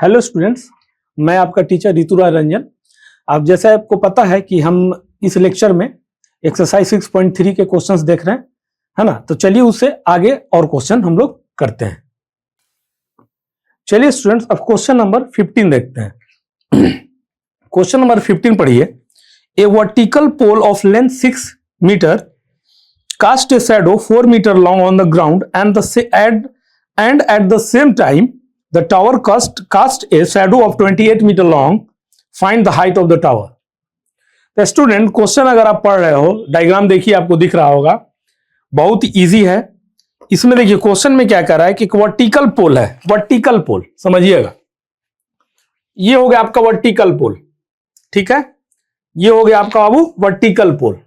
Hello students, मैं आपका teacher Rituraj Ranjan. आप जैसे आपको पता है कि हम इस लेक्चर में एक्सरसाइज 6.3 के क्वेश्चंस देख रहे हैं, है ना। तो चलिए उससे आगे और क्वेश्चन हम लोग करते हैं। चलिए स्टूडेंट्स, अब क्वेश्चन नंबर 15 देखते हैं। क्वेश्चन नंबर 15 पढ़िए। A vertical pole of length 6 metre cast a shadow 4 metre long on the ground and at the same time the tower cast a shadow of 28 meter long. Find the height of the tower. तो student, question अगर आप पढ़ रहे हो, diagram देखिए, आपको दिख रहा होगा, बहुत इजी है। इसमें देखिए क्वेश्चन में क्या कर रहा है कि वर्टिकल पोल है। वर्टिकल पोल समझिएगा, ये हो गया आपका वर्टिकल पोल, ठीक है। ये हो गया आपका बाबू vertical pole.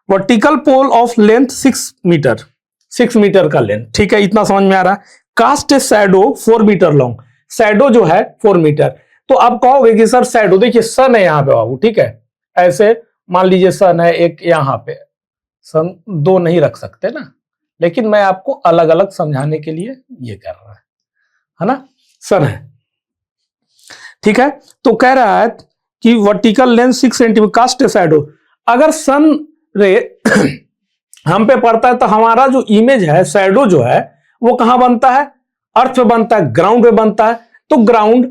Vertical pole of length 6 metre का लेंथ, ठीक है, इतना समझ में आ रहा है। Cast a shadow 4 metre long, shadow जो है 4 मीटर। तो आप कहोगे कि सर शैडो, देखिए सन है यहाँ पे बाबू, ठीक है। ऐसे मान लीजिए सन है एक यहाँ पे, सन दो नहीं रख सकते ना, लेकिन मैं आपको अलग अलग समझाने के लिए ये कर रहा है ना। सन है, ठीक है। तो कह रहा है कि vertical length 6 centimetre cast a shadow. अगर सन रे हम पे पड़ता है तो हमारा जो इमेज है, शैडो जो है, वो कहां बनता है? अर्थ पे बनता है, ग्राउंड पे बनता है। तो ग्राउंड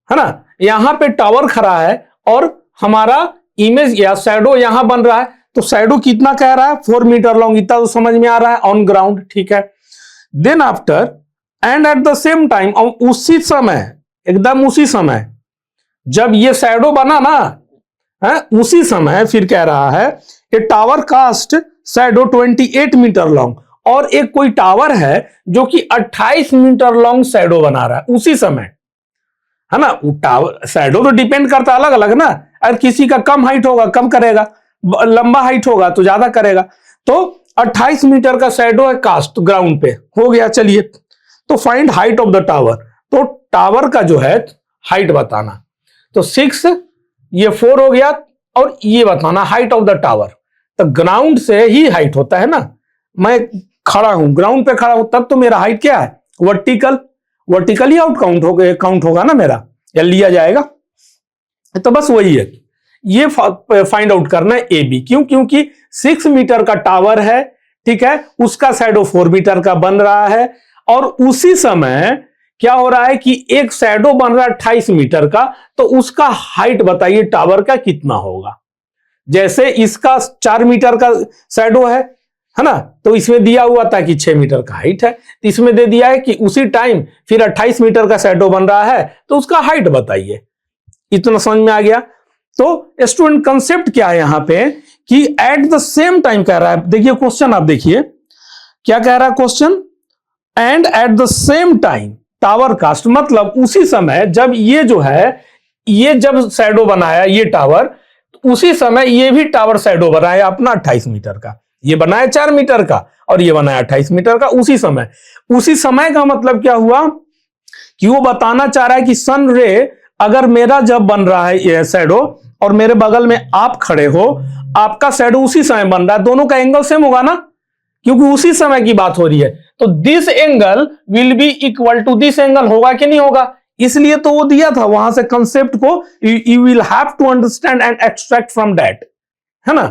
है ना, यहां पे टावर खड़ा है और हमारा इमेज या शैडो यहां बन रहा है। तो शैडो कितना कह रहा है? 4 मीटर लॉन्ग, इतना तो समझ में आ रहा है, ऑन ग्राउंड, ठीक है। Then after and at the same time, उसी समय, एकदम उसी समय जब ये शैडो बना ना, है उसी समय फिर कह रहा है कि tower cast shadow 28 metre long, और एक कोई टावर है जो कि 28 मीटर लॉन्ग शैडो बना रहा है उसी समय, है ना। वो टावर शैडो तो डिपेंड करता है अलग अलग ना। अगर किसी का कम हाइट होगा कम करेगा, लंबा हाइट होगा तो ज्यादा करेगा। तो 28 मीटर का शैडो है कास्ट ग्राउंड पे, हो गया। चलिए, तो find height of the tower. तो टावर का जो है हाइट बताना। तो 6, ये 4 हो गया, और ये बताना हाइट ऑफ द टावर। तो ग्राउंड से ही हाइट होता है ना। मैं खड़ा हूं, ग्राउंड पे खड़ा हूं, तब तो मेरा हाइट क्या है? वर्टिकल ही काउंट होगा ना मेरा, या लिया जाएगा। तो बस वही है, ये फाइंड आउट करना है ए बी। क्यों? क्योंकि 6 मीटर का टावर है, ठीक है, उसका शैडो 4 मीटर का बन रहा है, और उसी समय क्या हो रहा है कि एक शैडो बन रहा है 28 मीटर का। तो उसका हाइट बताइए टावर का कितना होगा। जैसे इसका 4 मीटर का शैडो है ना, तो इसमें दिया हुआ था कि 6 मीटर का हाइट है, तो इसमें दे दिया है कि उसी टाइम फिर 28 मीटर का शैडो बन रहा है, तो उसका हाइट बताइए। इतना समझ में आ गया। तो स्टूडेंट, कंसेप्ट क्या है यहां पे कि एट द सेम टाइम कह रहा है। देखिए क्वेश्चन, आप देखिए क्या कह रहा है question. And at the same time tower cast, मतलब उसी समय जब ये जो है, ये जब शैडो बनाया ये टावर, उसी समय ये भी टावर शैडो बनाया अपना 28 मीटर का। ये बनाया 4 मीटर का और ये बनाया 28 मीटर का उसी समय। उसी समय का मतलब क्या हुआ कि वो बताना चाह रहा है कि सन रे अगर मेरा जब बन रहा है ये शैडो, और मेरे बगल में आप खड़े हो, आपका शैडो उसी समय बन रहा है, दोनों का एंगल सेम होगा ना, क्योंकि उसी समय की बात हो रही है। तो this angle will be equal to this angle, होगा कि नहीं होगा? इसलिए तो वो दिया था वहां से कंसेप्ट को, you will have to understand and extract from that, है ना,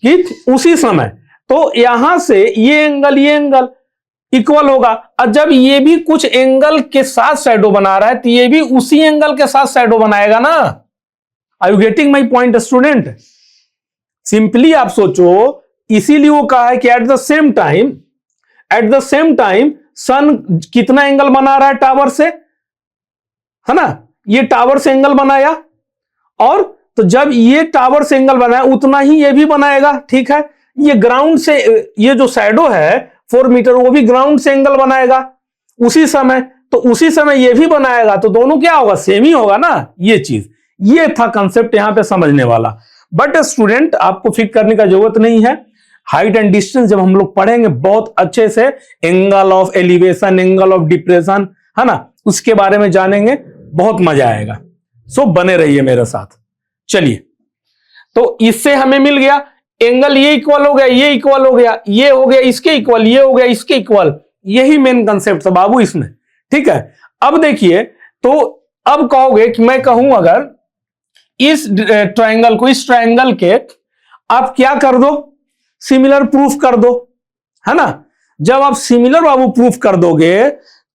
कि उसी समय। तो यहां से ये एंगल इक्वल होगा, और जब ये भी कुछ एंगल के साथ शैडो बना रहा है तो ये भी उसी एंगल के साथ शैडो बनाएगा ना। Are you getting my point student? Simply आप सोचो, इसीलिए वो कहा है कि at the same time sun कितना एंगल बना रहा है टावर से, है ना। ये टावर से एंगल बनाया, और तो जब ये टावर से एंगल बनाया उतना ही ये भी बनाएगा, ठीक है। ये ग्राउंड से, ये जो शैडो है 4 मीटर, वो भी ग्राउंड से एंगल बनाएगा उसी समय, तो उसी समय ये भी बनाएगा, तो दोनों क्या होगा? सेम ही होगा ना। ये चीज, ये था कंसेप्ट यहां पे समझने वाला। बट स्टूडेंट, आपको फिक्र करने का जरूरत नहीं है। हाइट एंड डिस्टेंस जब हम लोग पढ़ेंगे बहुत अच्छे से, angle of elevation, angle of depression, है ना, उसके बारे में जानेंगे, बहुत मजा आएगा। सो बने रहिए मेरे साथ। चलिए, तो इससे हमें मिल गया एंगल, ये इक्वल हो गया, ये इक्वल हो गया, ये हो गया इसके इक्वल, ये हो गया इसके इक्वल। यही मेन कंसेप्ट था बाबू इसमें, ठीक है। अब देखिए तो अब कहोगे कि मैं कहूं अगर इस ट्रायंगल को, इस ट्रायंगल के आप क्या कर दो, सिमिलर प्रूफ कर दो, है ना। जब आप सिमिलर बाबू प्रूफ कर दोगे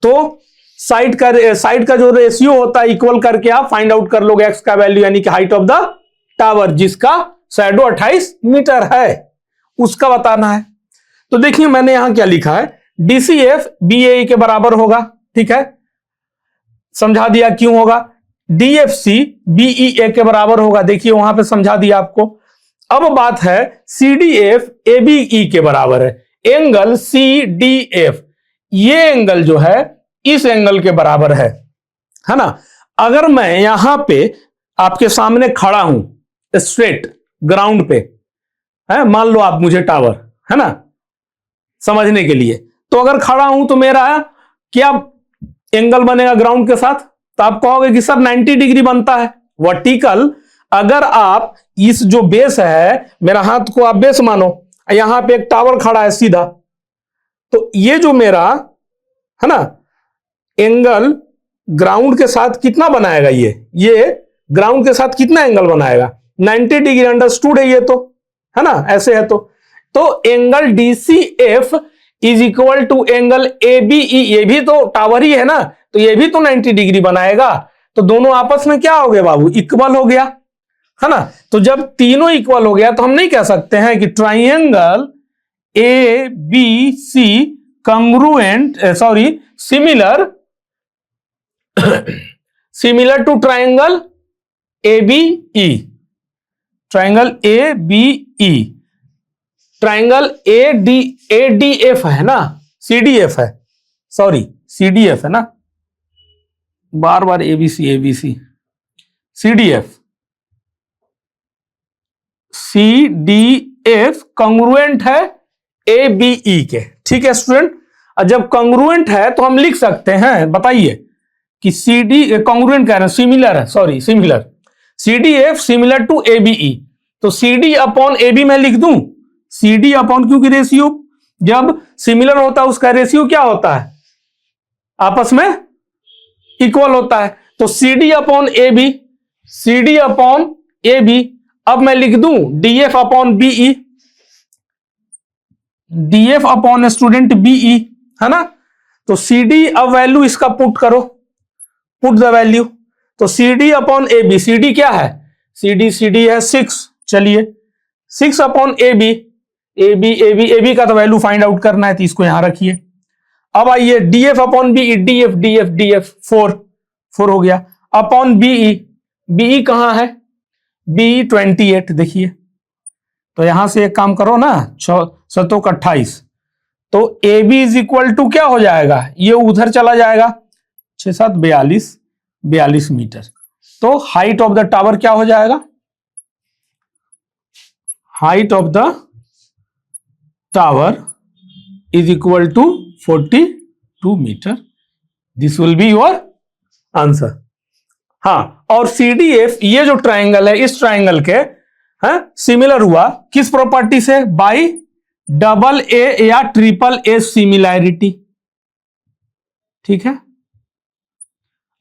तो साइड का जो रेशियो होता है इक्वल करके आप फाइंड आउट कर लोगे एक्स का वैल्यू, यानी कि हाइट ऑफ द टावर, जिसका शैडो 28 मीटर है, उसका बताना है। तो देखिए मैंने यहां क्या लिखा है, DCF BAE के बराबर होगा, ठीक है, समझा दिया क्यों होगा। DFC BEA के बराबर होगा, देखिए वहां पे समझा दिया आपको। अब बात है CDF ABE के बराबर है। एंगल CDF, ये एंगल जो है इस एंगल के बराबर है ना। अगर मैं यहां पे आपके सामने खड़ा हूं स्ट्रेट ग्राउंड पे, है, मान लो आप मुझे टावर, है ना, समझने के लिए, तो अगर खड़ा हूं तो मेरा क्या एंगल बनेगा ग्राउंड के साथ, तो आप कहोगे कि सर 90 डिग्री बनता है वर्टिकल। अगर आप इस जो बेस है, मेरा हाथ को आप बेस मानो, यहां पे एक टावर खड़ा है सीधा, तो ये जो मेरा है ना एंगल ग्राउंड के साथ कितना बनाएगा, ये ग्राउंड के साथ कितना एंगल बनाएगा, 90 डिग्री, अंडरस्टूड है ये तो, है ना, ऐसे है तो angle DCF is equal to angle ABE, ये भी तो टावर ही है ना, तो ये भी तो 90 डिग्री बनाएगा। तो दोनों आपस में क्या हो गया बाबू, इक्वल हो गया, है ना। तो जब तीनों इक्वल हो गया तो हम नहीं कह सकते हैं कि triangle ABC congruent, similar to triangle ABE, triangle ABE, triangle ADF है ना, CDF है, CDF है ना, बार बार ABC CDF कंग्रुएंट है ABE के, ठीक है स्टूडेंट। जब कंग्रुएंट है तो हम लिख सकते हैं, बताइए कि कंग्रुएंट कह रहे हैं, सिमिलर है, similar, CDF similar to ABE, तो CD अपॉन AB मैं लिख दूं, CD अपॉन, क्योंकि रेशियो जब सिमिलर होता है उसका रेशियो क्या होता है, आपस में इक्वल होता है, तो CD अपॉन AB, अब मैं लिख दूं DF upon BE, DF upon student BE, है ना। तो CD अब वैल्यू इसका पुट करो, पुट द वैल्यू, तो CD अपॉन AB, CD क्या है, CD है 6, चलिए 6 अपॉन AB का तो वैल्यू फाइंड आउट करना है, तो इसको यहां रखिए। अब आइए DF अपॉन BE, DF 4 हो गया, अपॉन BE कहां है, BE 28, देखिए, तो यहां से एक काम करो ना, 7 28, तो AB इज इक्वल टू क्या हो जाएगा, ये उधर चला जाएगा, 6 7 42 मीटर। तो हाइट ऑफ द टावर क्या हो जाएगा, height of the tower is equal to 42 metre. This will be your answer. हाँ, और CDF ये जो ट्राइंगल है, इस ट्राइंगल के सिमिलर हुआ किस प्रॉपर्टी से, बाई AA या AAA सिमिलैरिटी, ठीक है।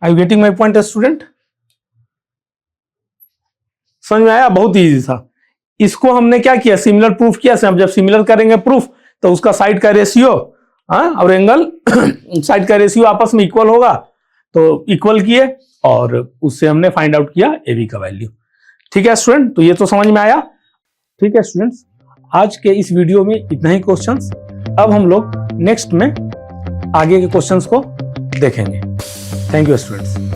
I you getting my point student, समझ में आया, बहुत इजी था। इसको हमने क्या किया, सिमिलर प्रूफ किया। अब जब सिमिलर करेंगे प्रूफ तो उसका साइड का रेशियो और एंगल साइड का रेशियो आपस में इक्वल होगा, तो इक्वल किए और उससे हमने फाइंड आउट किया AB का वैल्यू, ठीक है स्टूडेंट। तो ये तो समझ में आया, ठीक है स्टूडेंट्स। आज के इस वीडियो में इतना ही क्वेश्चंस। अब हम लोग नेक्स्ट में आगे के क्वेश्चंस को देखेंगे। Thank you students.